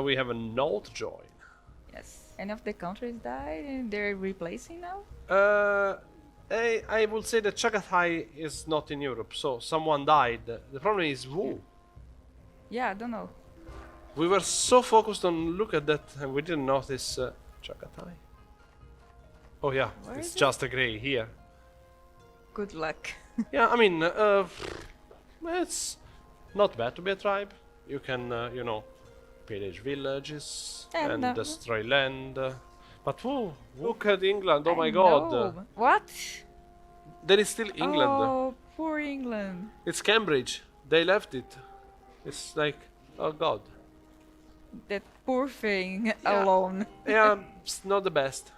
We have a no to join. Yes. Any of the countries died and they're replacing now? I would say that Chagatai is not in Europe, so someone died. The problem is who? Yeah, I don't know. We were so focused on look at that and we didn't notice Chagatai. Oh yeah, Where it's is it? just a grey here. Good luck. Yeah, I mean, it's not bad to be a tribe. You can, you know, pillage villages and no. destroy land. But whoa, look at England, oh I my god. know. What? There is still England. Oh, poor England. It's Cambridge. They left it. It's like, oh god. That poor thing Yeah. alone. Yeah, it's not the best.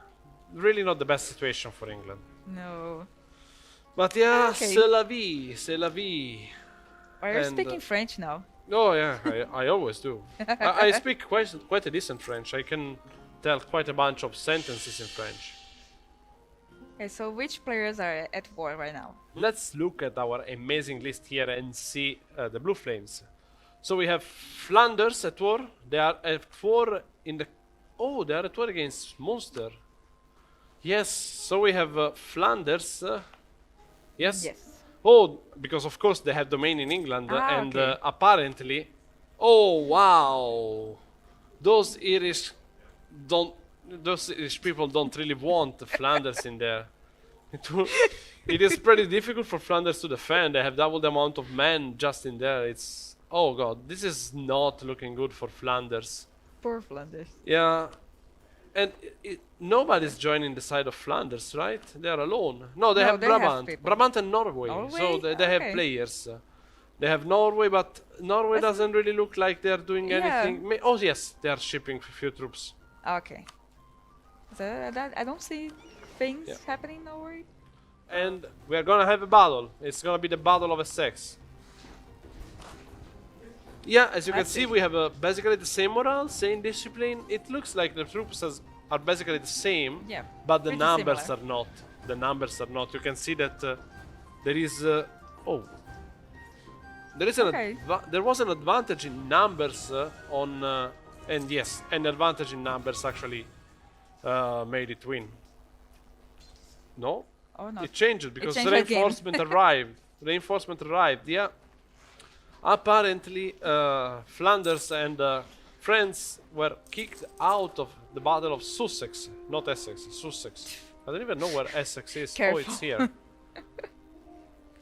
Really not the best situation for England. No. But yeah, Okay. c'est la vie, c'est la vie. Why are you And, speaking French now? Oh yeah, I always do. I speak quite a decent French. I can tell quite a bunch of sentences in French. Okay, so which players are at war right now? Let's look at our amazing list here and see the Blue Flames. So we have Flanders at war. They are at war in the... Oh, they are at war against Munster. Yes, so we have Flanders. Yes? Yes. Oh, because of course they have domain in England and okay. apparently... Oh, wow! Those Irish people don't really want Flanders in there. It is pretty difficult for Flanders to defend. They have double the amount of men just in there. It's... Oh god, this is not looking good for Flanders. Poor Flanders. Yeah. And nobody's joining the side of Flanders, right? They are alone. No, they No, have they have Brabant. people. Brabant and Norway. So Norway? they have Okay. players. They have Norway, but Norway That's- doesn't really look like they're doing Yeah. anything. Oh yes, they are shipping a few troops. Okay. So I don't see things Yeah. happening nowhere. And we're gonna have a battle. It's gonna be the Battle of Essex. Yeah, as you I can see, see. we have basically the same morale, same discipline. It looks like the troops are basically the same, Yeah. but the pretty numbers similar. are not. The numbers are not. You can see that there is... oh. There is Okay. there was an advantage in numbers on... and yes, an advantage in numbers actually made it win. No? Oh no. It changed because changed again. reinforcement arrived. Reinforcement arrived, yeah. Apparently, Flanders and France were kicked out of the Battle of Sussex. Not Essex, Sussex. I don't even know where Essex is. Oh, Careful. it's here.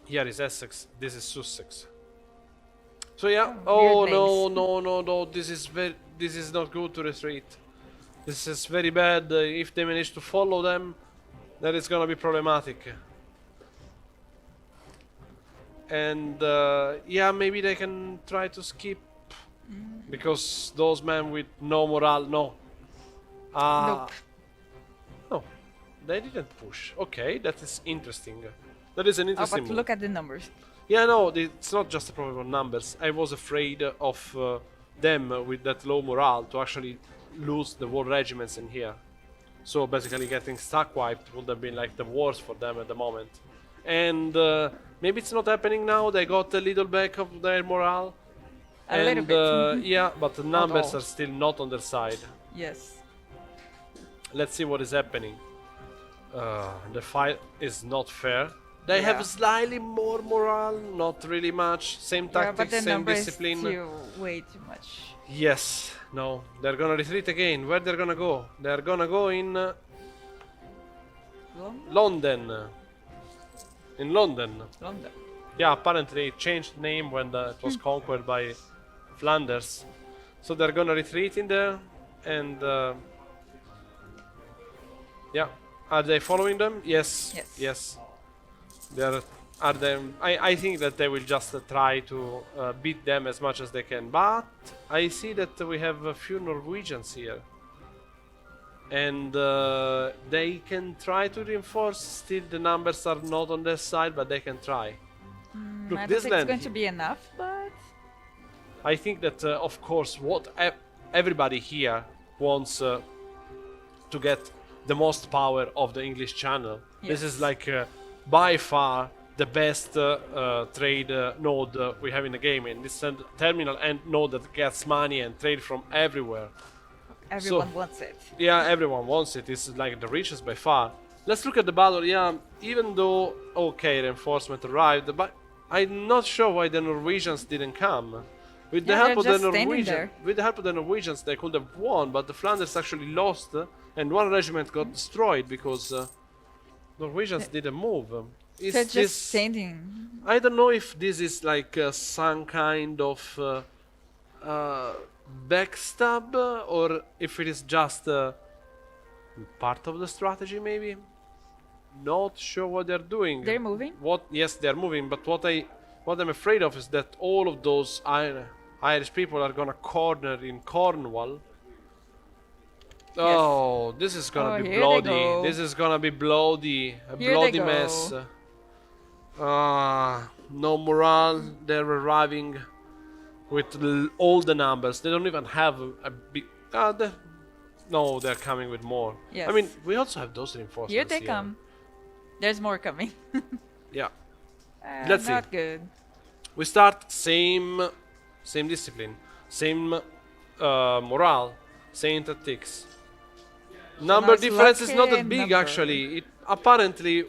Here is Essex. This is Sussex. So yeah. Oh weird no, names. no, no, no. This is not good to retreat. This is very bad. If they manage to follow them, then it's gonna be problematic. And yeah, maybe they can try to skip because those men with no morale, no. Nope. No, they didn't push. Okay, that is interesting. That is an Oh, interesting but move. look at the numbers. Yeah, no, it's not just a problem of numbers. I was afraid of them with that low morale to actually lose the war regiments in here. So basically getting stack wiped would have been like the worst for them at the moment. And maybe it's not happening now. They got a little back of their morale. A little And bit. yeah, but the numbers all. are still not on their side. Yes. Let's see what is happening. The fight is not fair. They Yeah. have slightly more morale, not really much. Same Yeah, but tactics, the same number discipline. is still way too much. Yes, no, they're gonna retreat again. Where they're gonna go? They're gonna go in London? London. In London. London. Yeah, apparently it changed name when it was conquered by Flanders. So they're gonna retreat in there, and yeah, are they following them? Yes. Yes. Yes. Are they? I think that they will just try to beat them as much as they can. But I see that we have a few Norwegians here, and they can try to reinforce. Still, the numbers are not on their side, but they can try. Look, I don't this think it's land going to be enough, but I think that, of course, what everybody here wants to get the most power of the English Channel. This is Yes. like by far the best trade node we have in the game, and this terminal and node that gets money and trade from everywhere. Everyone wants it. Yeah, everyone wants it. It's like the richest by far. Let's look at the battle. Yeah, even though okay, reinforcement arrived, but I'm not sure why the Norwegians didn't come. With the Yeah, help of they're the just standing Norwegians, there. with the help of the Norwegians, they could have won, but the Flanders actually lost, and one regiment got destroyed because Norwegians didn't move. Is They're this? just standing. I don't know if this is like some kind of backstab or if it is just part of the strategy, maybe. Not sure what they're doing. They're moving? Yes, they're moving. But what I'm afraid of is that all of those Irish people are gonna corner in Cornwall. Oh, this is gonna be here they bloody. go. This is gonna be bloody. A Here they bloody go. mess. No morale. They're arriving with all the numbers. They don't even have a big. No, they're coming with more. Yes. I mean, we also have those reinforcements. Here they come. There's more coming. Yeah. Let's see. Not good. We start same discipline, same morale, same tactics. Number now it's difference is not lucky that big number. actually. It apparently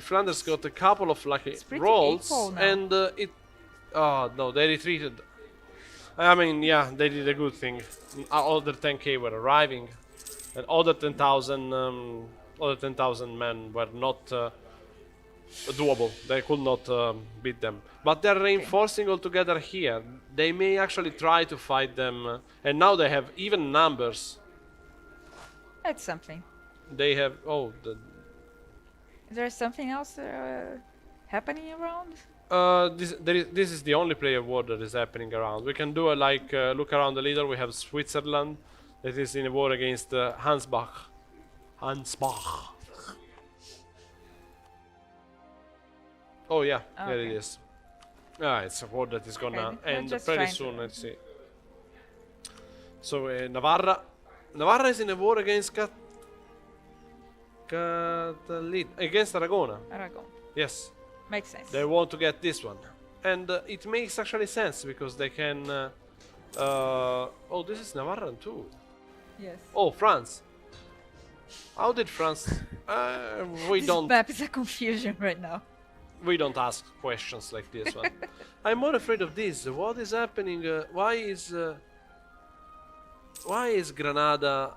Flanders got a couple of lucky It's pretty rolls, equal now. and oh no, they retreated. I mean, yeah, they did a good thing. Other 10k were arriving, and other 10,000 men were not doable. They could not beat them. But they're reinforcing all together here. They may actually try to fight them, and now they have even numbers. That's something. They have Is there something else happening around? this is the only player war that is happening around. We can do a look around a little. We have Switzerland that is in a war against Hansbach. Oh yeah, there it Okay. is. It's a war that is gonna Okay, they're end just pretty trying to- soon. Let's see. So Navarra is in a war against against Aragona. Aragon. Yes. Makes sense. They want to get this one, and it makes actually sense because they can. Oh, this is Navarra too. Yes. Oh, France. How did France? We This don't. map is a confusion right now. We don't ask questions like this one. I'm more afraid of this. What is happening? Why is Granada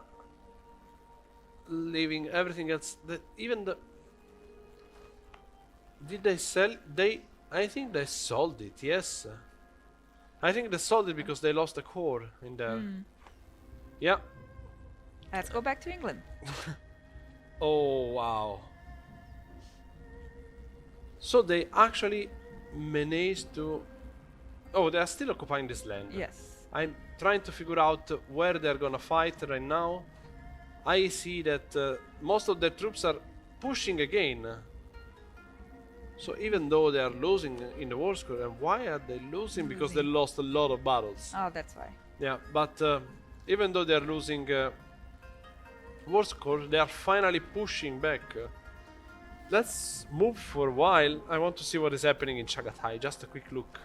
leaving everything else? Even the. Did they sell? I think they sold it. Yes. I think they sold it because they lost a core in there. Yeah. Let's go back to England. Oh wow. So they actually managed to. Oh, they are still occupying this land. Yes. I'm trying to figure out where they're gonna fight right now. I see that most of their troops are pushing again. So even though they are losing in the war score, and why are they losing? Because they lost a lot of battles. Oh, that's why. Yeah, but even though they're losing war score, they are finally pushing back. Let's move for a while. I want to see what is happening in Chagatai. Just a quick look.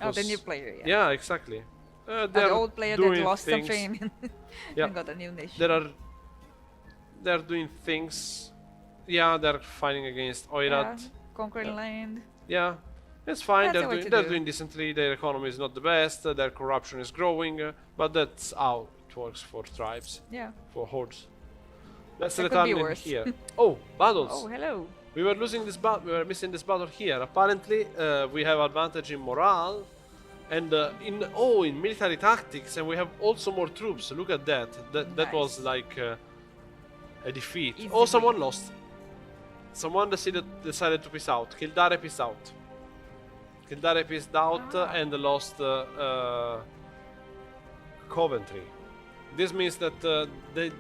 Oh, the 'Cause- new player, yeah. Yeah, exactly. The They're old player that doing lost things. something Yeah. and got a new nation. They're doing things. Yeah, they're fighting against Oirat. Yeah, conquering land. Yeah, it's fine. That's the way to They're do. doing decently. Their economy is not the best. Their corruption is growing, but that's how it works for tribes, Yeah. for hordes. Let's It could return be in worse. here. Oh, battles. Oh, hello. We were losing this battle. We were missing this battle here. Apparently, we have advantage in morale, and in military tactics, and we have also more troops. Look at that. That was Nice. like a defeat. Easy Oh, someone win. lost. Someone decided to peace out. Kildare peace out. Kildare peaced out and lost Coventry. This means that they.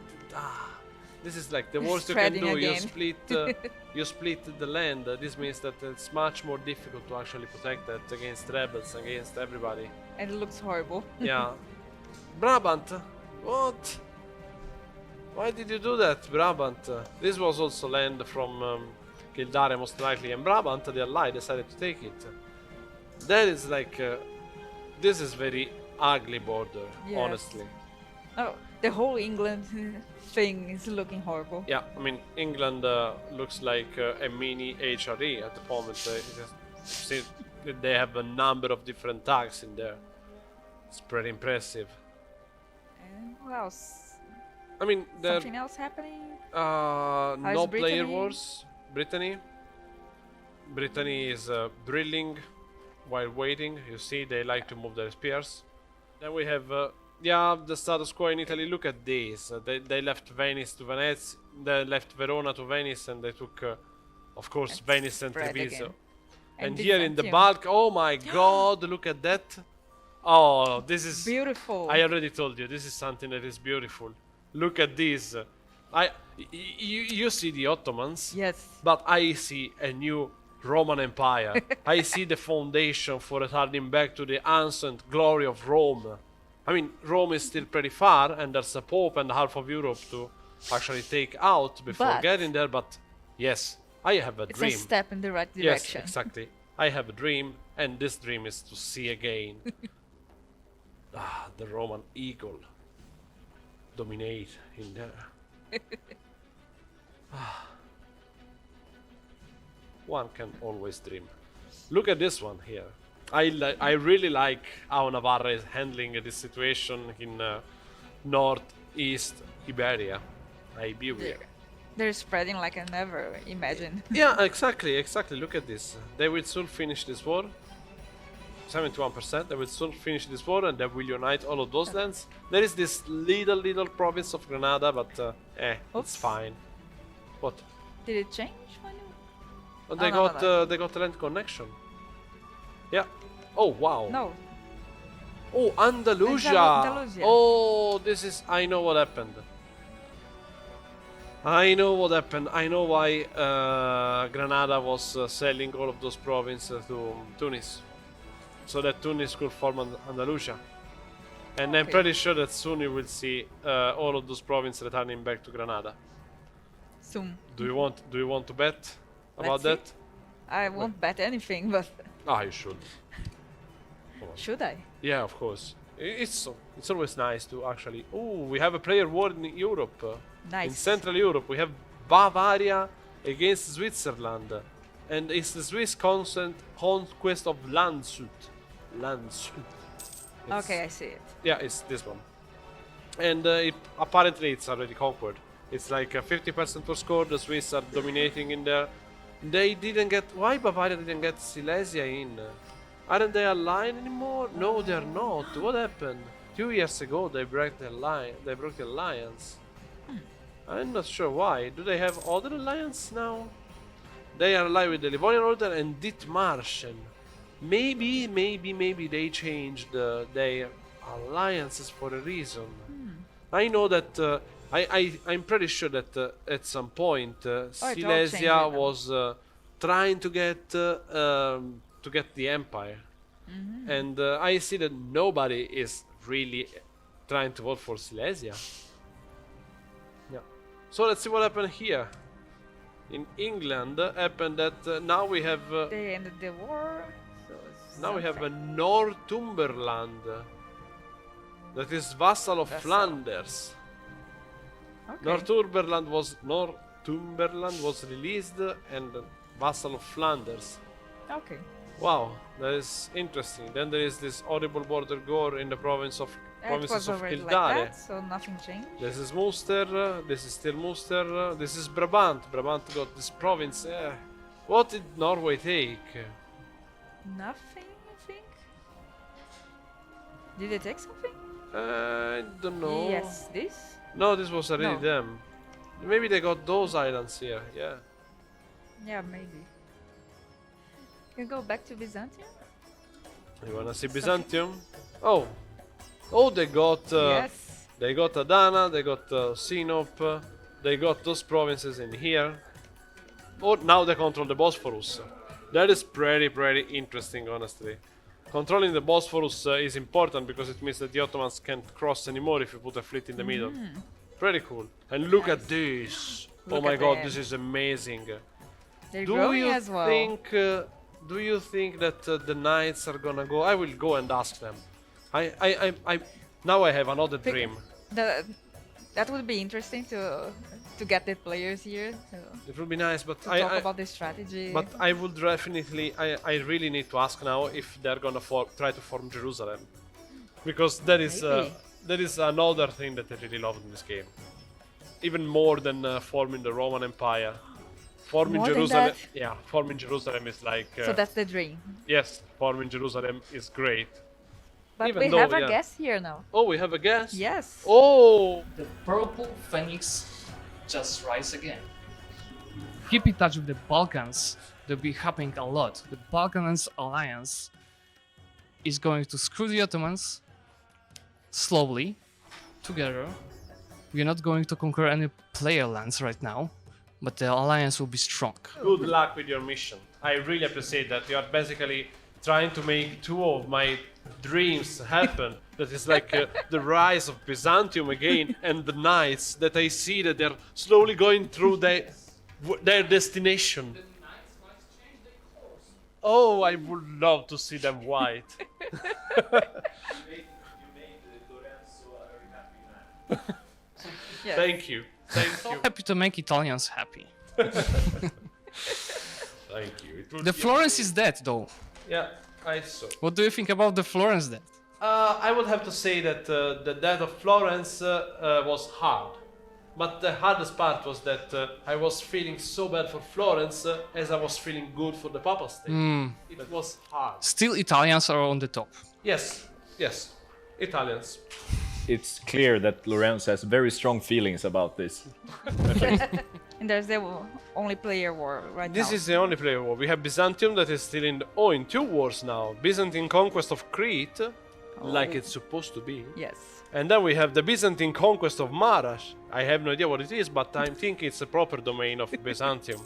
This is like the worst you can Spreading do. again. You split the land. This means that it's much more difficult to actually protect that against rebels, against everybody. And it looks horrible. Yeah. Brabant. What? Why did you do that, Brabant? This was also land from Kildare, most likely, and Brabant, the ally, decided to take it. That is like... this is very ugly border, Yes. honestly. Oh, the whole England thing is looking horrible. Yeah, I mean, England looks like a mini HRE at the moment. See, they have a number of different tags in there. It's pretty impressive. And what else? I mean, there Something else happening? no player Brittany? wars. Brittany is drilling while waiting. You see, they like to move their spears. Then we have, yeah, the status quo in Italy. Look at this. They left Venice to Venice. They left Verona to Venice, and they took, of course, That's Venice and spread Treviso. again. And here in the Byzantium. bulk, oh my God! Look at that. Oh, this is Beautiful. I already told you, this is something that is beautiful. Look at this. You see the Ottomans, Yes. but I see a new Roman Empire. I see the foundation for returning back to the ancient glory of Rome. I mean, Rome is still pretty far, and there's a Pope and half of Europe to actually take out before But- getting there, but yes, I have a It's dream. a step in the right Yes, direction. exactly. I have a dream, and this dream is to see again the Roman eagle dominate in there. One can always dream. Look at this one here. I really like how Navarra is handling this situation in northeast Iberia. Iberia. They're spreading like I never imagined. Yeah, exactly. Look at this. They will soon finish this war. 71%. They will soon finish this war, and they will unite all of those lands. There is this little province of Granada, but it's Oops. fine. What? Did it change when you... Oh, they no, got no. they got land connection. Yeah. Oh wow. No. Oh, Andalusia. Andalusia. Oh, this is. I know what happened. I know what happened. I know why Granada was selling all of those provinces to Tunis, so that Tunis could form Andalusia. And I'm Okay. pretty sure that soon you will see all of those provinces returning back to Granada. Soon. Do you want to bet about Let's that? I won't bet anything, but Ah, you should. should I? Yeah, of course. It's always nice to actually. Oh, we have a player war in Europe. In Nice. Central Europe, we have Bavaria against Switzerland, and it's the Swiss conquest of Landshut. It's- Okay, I see it. Yeah, it's this one, and apparently it's already conquered. It's like 50% per score. The Swiss are dominating in there. They didn't get. Why Bavaria didn't get Silesia in? Aren't they aligned anymore? No, they're not. What happened? 2 years ago they broke the line. They broke the alliance. I'm not sure why. Do they have other alliance now? They are allied with the Livonian Order and Dithmarschen. Maybe they changed their alliances for a reason. I know that I'm pretty sure that at some point all Silesia changed now. was trying to get the empire, and I see that nobody is really trying to vote for Silesia. Yeah. So let's see what happened here. In England, happened that now we have They ended the war, so it's now we have a something. Northumberland that is vassal of Vassal. Flanders. Okay. Northumberland was released and vassal of Flanders. Okay. Wow, that is interesting. Then there is this horrible border war in the provinces It was of already like Kildare. that, so nothing changed. This is Munster, this is still Munster, this is Brabant. Brabant got this province. What did Norway take? Nothing, I think. Did they take something? I don't know. Yes, this. No, this was already No. them. Maybe they got those islands here, yeah. Yeah, maybe. You go back to Byzantium? You wanna see Something- Byzantium? Oh! Oh, they got Yes. they got Adana, they got Sinop, they got those provinces in here. Oh, now they control the Bosphorus. That is pretty interesting, honestly. Controlling the Bosphorus is important because it means that the Ottomans can't cross anymore if you put a fleet in the middle. Pretty cool. And look at this. Look oh my at god, them. this is amazing. They're Do growing you as well. think? Do you think that the knights are gonna go? I will go and ask them. Now I have another Pick- dream. That would be interesting to get the players here It would be nice, but to talk about the strategy. But I will definitely. I really need to ask now if they're gonna try to form Jerusalem, because Maybe. that is another thing that I really love in this game, even more than forming the Roman Empire. Forming More than Jerusalem, that? yeah, forming Jerusalem is like. So that's the dream. Yes, forming Jerusalem is great. But even we though, have a yeah. guest here now. Oh, we have a guest. Yes. Oh, The purple phoenix just rise again. Keep in touch with the Balkans. They'll be happening a lot. The Balkans alliance is going to screw the Ottomans slowly, together. We're not going to conquer any player lands right now, but the alliance will be strong. good luck with your mission. I really appreciate that. You are basically trying to make two of my dreams happen. That is like the rise of Byzantium again, and the knights that I see that they're slowly going through their destination. Oh, I would love to see them white. Yes. Thank you. Thank you. Happy to make Italians happy. Thank you. It would The be Florence is dead though. Yeah, I saw. What do you think about the Florence death? I would have to say that the death of Florence was hard. But the hardest part was that I was feeling so bad for Florence as I was feeling good for the Papal State. It was hard. Still Italians are on the top. Yes, yes. Italians. It's clear that Lorenz has very strong feelings about this. And there's the only player war right This now. is the only player war. We have Byzantium that is still in two wars now. Byzantine conquest of Crete, like it's supposed to be. Yes. And then we have the Byzantine conquest of Marash. I have no idea what it is, but I think it's a proper domain of Byzantium.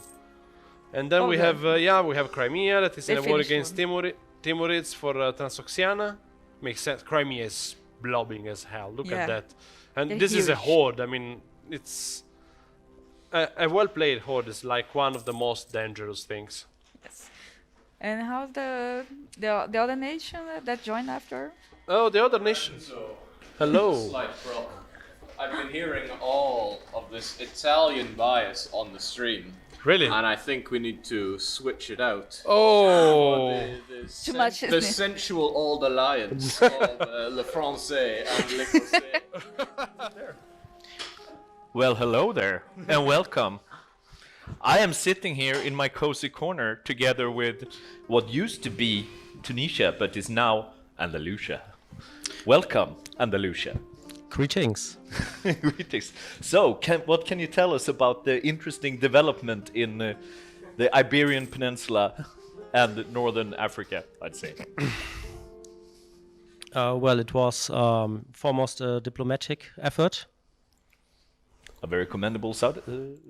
And then we Okay. have we have Crimea that is They in a war finished against Timurids for Transoxiana. Makes sense. Crimea is blobbing as hell. Look Yeah. at that. And They're this is a huge. horde. I mean, it's a well-played horde is like one of the most dangerous things. Yes. And how's the other nation that joined after? Oh, the other nations. Hello. Slight problem. I've been hearing all of this Italian bias on the stream, Really? and I think we need to switch it out. Oh. Too much, The isn't it? sensual old alliance called Le Français and l'Écossais. Well, hello there, and welcome. I am sitting here in my cozy corner together with what used to be Tunisia, but is now Andalusia. Welcome, Andalusia. Greetings. Greetings. So, what can you tell us about the interesting development in the Iberian Peninsula and Northern Africa, I'd say? Well, it was foremost a diplomatic effort. A very commendable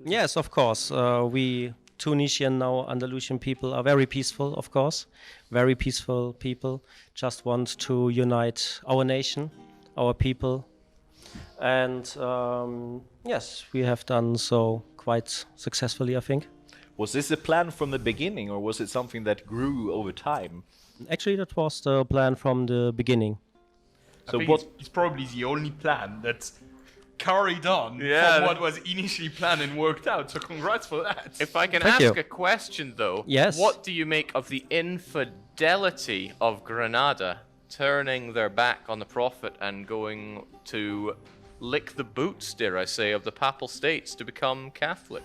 Yes, of course. We Tunisian, now Andalusian people are very peaceful, of course. Very peaceful people. Just want to unite our nation, our people. And yes, we have done so quite successfully, I think. Was this a plan from the beginning, or was it something that grew over time? Actually, that was the plan from the beginning. So I think what? it's probably the only plan that's carried on Yeah. from what was initially planned and worked out. So congrats for that. If I can Thank ask you. a question, though, Yes. what do you make of the infidelity of Granada turning their back on the Prophet and going to lick the boots, dare I say, of the Papal States to become Catholic?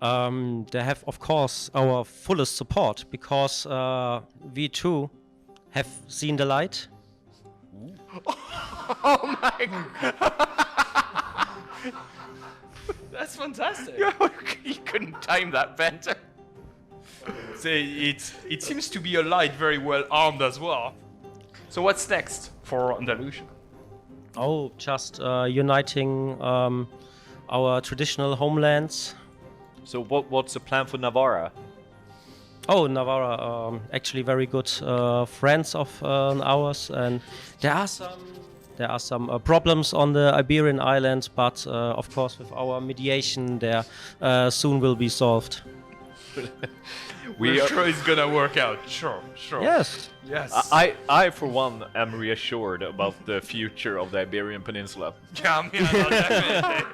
They have, of course, our fullest support because we too have seen the light. Oh my god! That's fantastic. You couldn't time that better. It seems to be a light very well armed as well. So what's next for Andalusia? Oh, just uniting our traditional homelands. So what's the plan for Navarra? Oh, Navarra, actually very good friends of ours, and there are some There are some problems on the Iberian island, but of course, with our mediation, there soon will be solved. We're sure it's gonna work out. Sure. Yes. Yes. I, for one, am reassured about the future of the Iberian Peninsula. Yeah, I mean,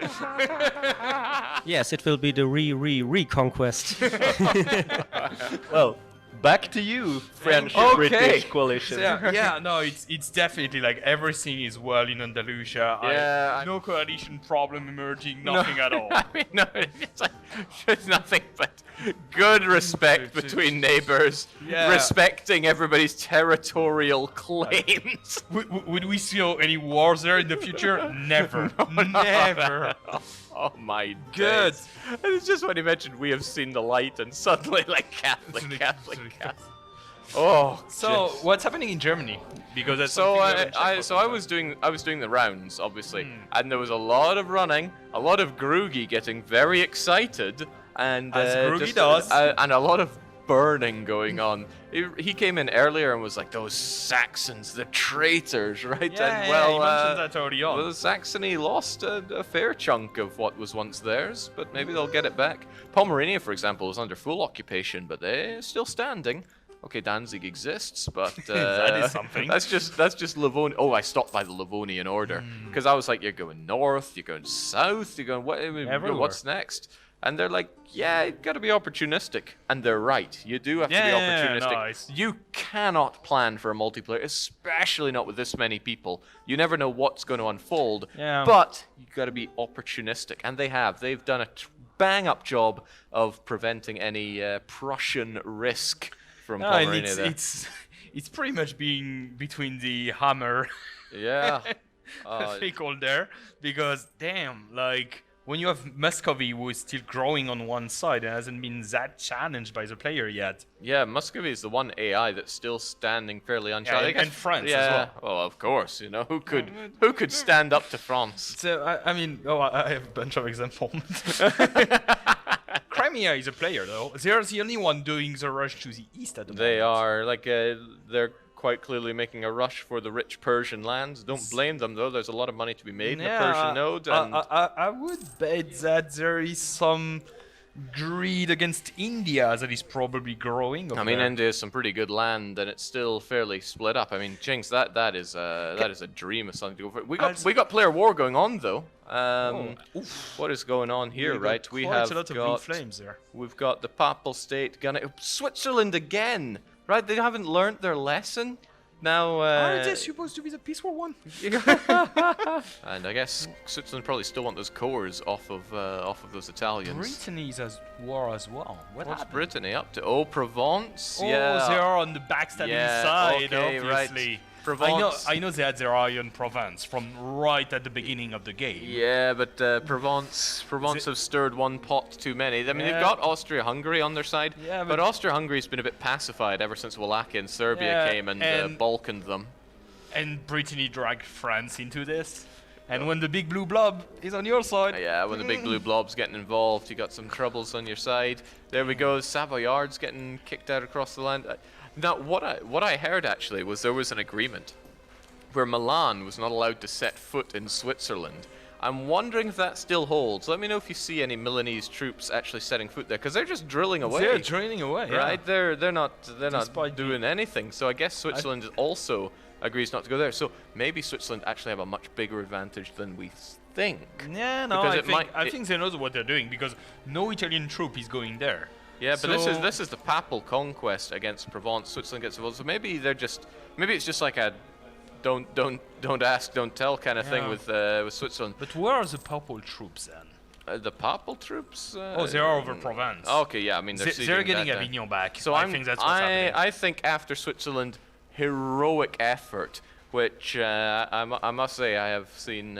definitely. Yes, it will be the reconquest. Well, back to you, French-British coalition. Yeah, no, it's definitely like everything is well in Andalusia. Yeah, no coalition problem emerging, nothing at all. I mean, no, it's like there's nothing but good respect between neighbors, Yeah. respecting everybody's territorial claims. Would we see any wars there in the future? Never. Never. Oh my Good. days. And it's just when he mentioned we have seen the light, and suddenly like Catholic. Oh, So jeez. what's happening in Germany? Because that's So something I was doing the rounds, obviously, and there was a lot of running, a lot of Groogy getting very excited, and As Groogy just, does. and a lot of burning going on. He came in earlier and was like, "Those Saxons, the traitors," right? Yeah, and well, he mentioned that early on. well, Saxony lost a fair chunk of what was once theirs, but maybe they'll get it back. Pomerania, for example, is under full occupation, but they're still standing. Okay, Danzig exists, but That is something. That's just Livonia. Oh, I stopped by the Livonian Order because I was like, "You're going north, you're going south, you're going what? Everywhere. What's next?" And they're like, "Yeah, you got to be opportunistic," and they're right. You do have to be opportunistic. nice. You cannot plan for a multiplayer, especially not with this many people. You never know what's going to unfold. Yeah. But you got to be opportunistic, and they have. They've done a bang-up job of preventing any Prussian risk from No, and Pomerania there. it's pretty much being between the hammer Yeah. they call there, because damn, like when you have Muscovy who is still growing on one side and hasn't been that challenged by the player yet. Yeah, Muscovy is the one AI that's still standing fairly unchallenged. and France as yeah. Well, of course, you know who could stand up to France? So I mean, I have a bunch of examples. Crimea is a player though. They're the only one doing the rush to the east at the They moment. are like they're quite clearly making a rush for the rich Persian lands. Don't blame them though. There's a lot of money to be made in the Persian node, and I would bet that there is some greed against India that is probably growing. I mean, India is some pretty good land, and it's still fairly split up. I mean, Jinx, that is a dream of something to go for. We got player war going on though. What is going on here, right? We have a lot of blue flames there. We've got the Papal State gonna Switzerland again, right? They haven't learnt their lesson. Now, Aren't they supposed to be the peaceful one? and I guess Switzerland probably still want those cores off of those Italians. Brittany is at war as well. What's happened? Brittany up to? Oh, Provence. Oh, Yeah. they are on the backstabbing Yeah, side, okay, right. obviously. Provence. I know they had their eye on Provence from right at the beginning of the game. Yeah, but Provence have stirred one pot too many. I mean, Yeah. they've got Austria-Hungary on their side, Yeah, but but- Austria-Hungary's been a bit pacified ever since Wallachia and Serbia Yeah, came and and- balkaned them. And Brittany dragged France into this. And when the big blue blob is on your side, Yeah, when the big blue blob's getting involved, you got some troubles on your side. There we go, Savoyard's getting kicked out across the land. Now, what I heard actually was there was an agreement where Milan was not allowed to set foot in Switzerland. I'm wondering if that still holds. Let me know if you see any Milanese troops actually setting foot there, because they're just drilling away. they're draining away. Right, they're not Despite the- doing anything. So I guess Switzerland also agrees not to go there. So maybe Switzerland actually have a much bigger advantage than we think. Yeah, no, Because I think they know what they're doing, because no Italian troop is going there. Yeah, but So- this is the papal conquest against Provence. Switzerland gets involved. So maybe it's just like a don't ask, don't tell kind of thing Yeah. with Switzerland. But where are the papal troops then? The papal troops? They are over Provence. Okay, yeah. I mean, they're They're getting that down. Avignon back. So I think that's what's happening. I think after Switzerland heroic effort, which I must say I have seen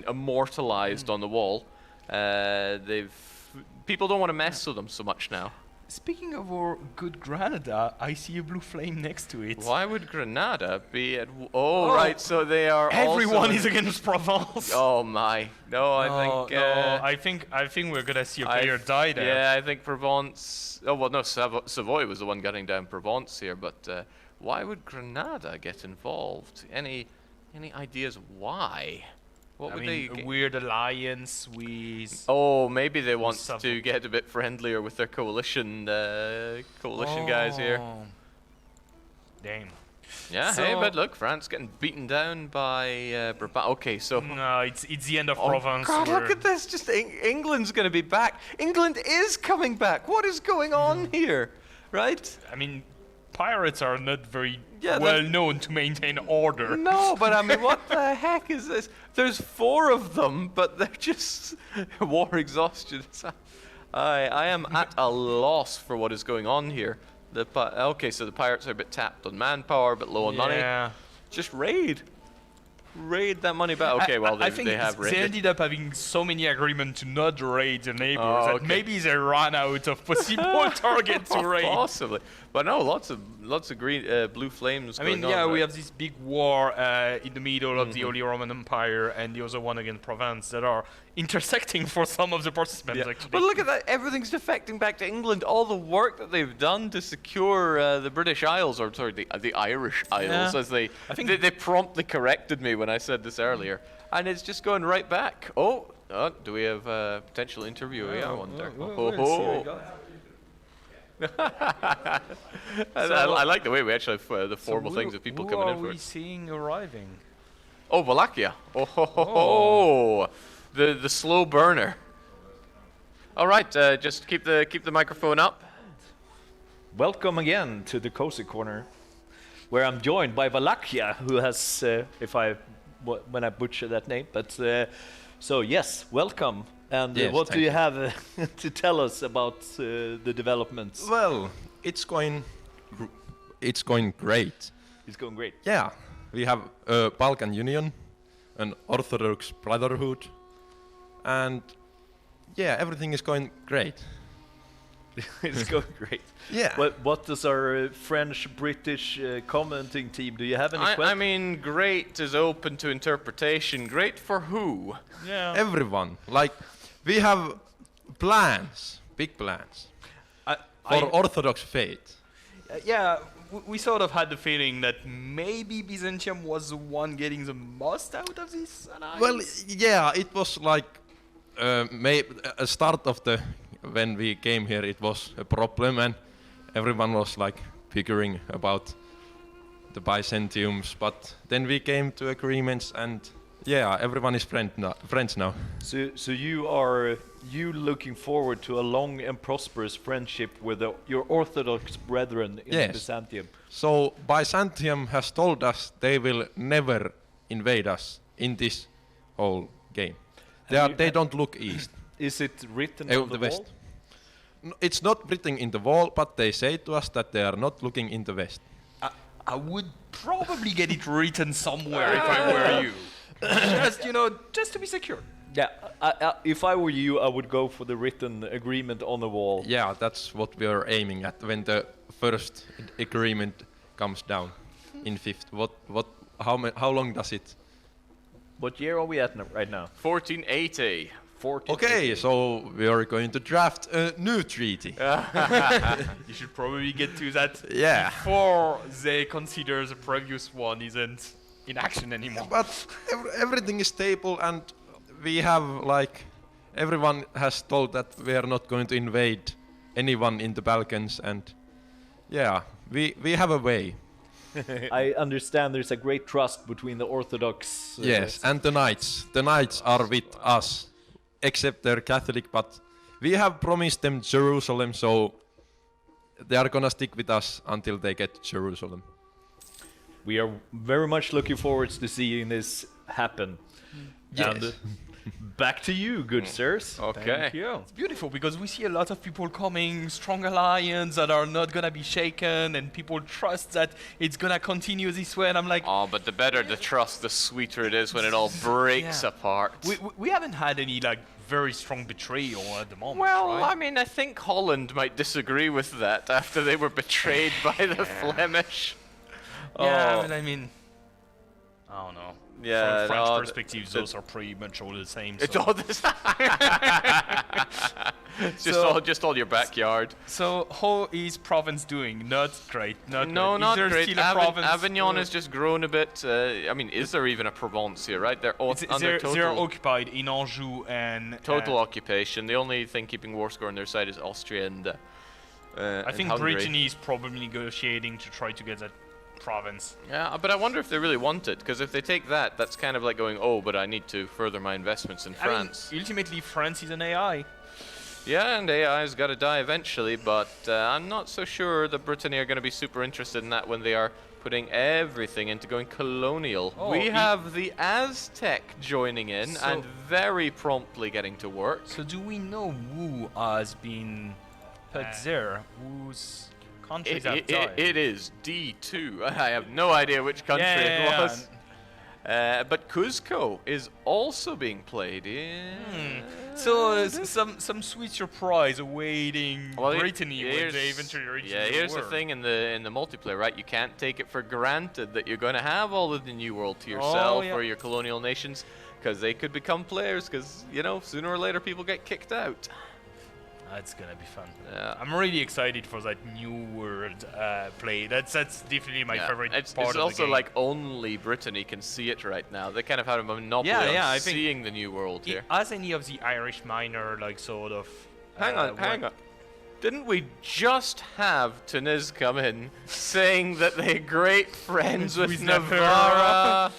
immortalized on the wall. People don't want to mess with them so much now. Speaking of our good Granada, I see a blue flame next to it. Why would Granada be at? Right, so they are. Everyone also is against Provence. Oh my! No, I think. I think we're gonna see a player die there. Yeah, I think Provence. Oh well, no, Savoy was the one gunning down Provence here, but why would Granada get involved? Any Any ideas why? What I would mean, they? a weird alliance with. Oh, maybe they want Some- to get a bit friendlier with their coalition guys here. Oh. Damn. Yeah, So- hey, but look, France getting beaten down by Brabant. Okay, so. No, it's the end of Oh Provence. God, look where- at this! Just England's going to be back. England is coming back. What is going on here? Right? I mean, pirates are not very Yeah, well that- known to maintain order. No, but I mean, what the heck is this? There's 4 of them, but they're just war exhaustion. I am at a loss for what is going on here. Okay, so the pirates are a bit tapped on manpower, but low on money. Yeah. Just raid that money back. Okay, well I think they have they raided. ended up having so many agreements to not raid the neighbors Oh, that okay. maybe they ran out of possible targets to raid. Possibly, but no, lots of green, blue flames. I mean, going yeah, on, we right? have this big war in the middle of the Holy Roman Empire and the other one against Provence that are intersecting for some of the participants, Yeah. actually. But look at that, everything's defecting back to England. All the work that they've done to secure the British Isles, or sorry, the Irish Isles, Yeah. as they promptly corrected me when I said this earlier. And it's just going right back. Oh, do we have a potential interviewee? I wonder. I like the way we actually have the formal things of people coming in Who for are we it. seeing arriving? Oh, Wallachia. Oh. The slow burner. All right, just keep the microphone up. Welcome again to the Cozy Corner, where I'm joined by Wallachia, who has, when I butcher that name, but so yes, welcome. And Yes, what do thank you you. have to tell us about the developments? Well, it's going great. It's going great. Yeah, we have a Balkan Union, an Orthodox Brotherhood, and yeah, everything is going great. It's going great. Yeah. What does our French-British commenting team? Do you have any I questions? mean, great is open to interpretation. Great for who? Yeah. Everyone, like, we have plans, big plans, for Orthodox faith. Yeah, we sort of had the feeling that maybe Byzantium was the one getting the most out of this alliance. Well, yeah, it was like a start of when we came here, it was a problem, and everyone was like figuring about the Byzantiums. But then we came to agreements, and yeah, everyone is friends now. So you looking forward to a long and prosperous friendship with your Orthodox brethren in Yes. Byzantium? So Byzantium has told us they will never invade us in this whole game. They don't look east. Is it written Eh, on the the west. wall? It's not written in the wall, but they say to us that they are not looking in the west. I would probably get it written somewhere if I were you. Just to be secure. Yeah, if I were you, I would go for the written agreement on the wall. Yeah, that's what we are aiming at when the first agreement comes down in fifth. How long does it? What year are we at right now? 1480. 14. Okay, so we are going to draft a new treaty. You should probably get to that Yeah. before they consider the previous one isn't in action anymore. But everything is stable, and we have everyone has told that we are not going to invade anyone in the Balkans, and yeah, we have a way. I understand there's a great trust between the Orthodox. Yes, and the knights are with us, except they're Catholic, but we have promised them Jerusalem, so they are gonna stick with us until they get Jerusalem. We are very much looking forward to seeing this happen. Yes. And back to you, good sirs. Okay. It's beautiful because we see a lot of people coming, strong alliance that are not gonna be shaken, and people trust that it's gonna continue this way. And I'm like, Oh, but the better the trust, the sweeter it is when it all breaks Yeah. apart. we haven't had any very strong betrayal at the moment. Well, right? I mean, I think Holland might disagree with that after they were betrayed by the Flemish. yeah, Oh. but I mean, I don't know. Yeah, From French no, perspective, those are pretty much all the same. It's so- all this. It's just all your backyard. So how is province doing? Not great. Not No, great. not Is there great. still a province? Avignon has just grown a bit. I mean, is there even a Provence here? Right, they're all under they're total occupied in Anjou and total occupation. The only thing keeping war score on their side is Austria and I think Hungary. Brittany is probably negotiating to try to get that province. Yeah, but I wonder if they really want it, because if they take that, that's kind of like going, oh, but I need to further my investments in France. I mean, ultimately, France is an AI. Yeah, and AI's got to die eventually, but I'm not so sure that Brittany are going to be super interested in that when they are putting everything into going colonial. Oh, we have the Aztec joining in So- and very promptly getting to work. So do we know who has been put there? Whose countries have died? It is D2. I have no idea which country it was. But Cuzco is also being played in. So some sweet surprise awaiting Well, Brittany when here's- they eventually reach Yeah, the here's the world. thing in the multiplayer, right? You can't take it for granted that you're going to have all of the new world to yourself yeah. or your colonial nations, because they could become players. Because sooner or later people get kicked out. That's gonna be fun. Yeah. I'm really excited for that new world play. That's definitely my Yeah, favorite it's part of the also game. like only Brittany can see it right now. They kind of have a monopoly Yeah, on yeah, I think seeing the new world here. As any of the Irish minor, like sort of. Hang on. Didn't we just have Tunis come in saying that they're great friends with With Navarra?